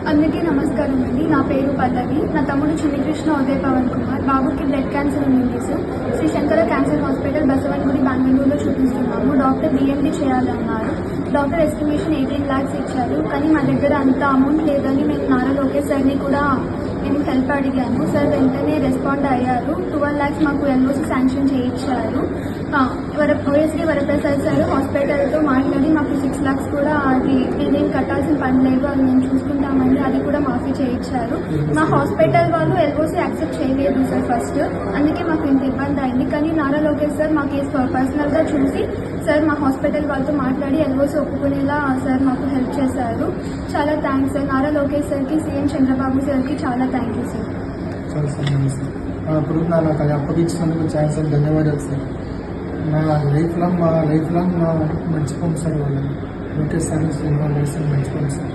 అందరికీ నమస్కారం అండి. నా పేరు పల్లవి. నా తమ్ముడు చిన్నకృష్ణ ఉదయ్ పవన్ కుమార్. బాబుకి బ్లడ్ క్యాన్సర్ ఉంది sir. Shri Shankara cancer hospital Basavanagudi బెంగళూరులో చూపిస్తున్నాము. డాక్టర్ డిఎండి చేయాలన్నారు. డాక్టర్ ఎస్టిమేషన్ 18 lakhs ఇచ్చారు. కానీ మా దగ్గర అంత అమౌంట్ లేదని మేము నారా లోకేష్ సార్ని కూడా నేను హెల్ప్ అడిగాను. సార్ వెంటనే రెస్పాండ్ అయ్యారు. 12 lakhs మాకు ఎల్ఓసి శాంక్షన్ చేయించారు. ఓఎస్డీ వరప్రసాద్ సార్ హాస్పిటల్తో మాట్లాడి మాకు 6 lakhs కూడా అది నేను కట్టాల్సిన పని లేదు, అది మేము చూసుకుంటామని అది కూడా మాఫీ చేయించారు. మా హాస్పిటల్ వాళ్ళు ఎల్ఓసి యాక్సెప్ట్ చేయలేదు సార్ ఫస్ట్, అందుకే మాకు ఇంత ఇబ్బంది అయింది. కానీ నారా లోకేష్ సార్ మాకు పర్సనల్గా చూసి సార్ మా హాస్పిటల్ వాళ్ళతో మాట్లాడి ఎల్ఓసి ఒప్పుకునేలా సార్ మాకు హెల్ప్ చేశారు. చాలా థ్యాంక్స్ సార్. నారా లోకేష్ సార్కి, సీఎం చంద్రబాబు సార్కి చాలా థ్యాంక్ యూ సార్. ఇప్పుడు నాకు అది అప్పగించినందుకు చాలా ధన్యవాదాలు సార్. నా లైఫ్ లాంగ్ మర్చిపోము సార్. వాళ్ళు లోకేష్ సార్ మర్చిపోము సార్.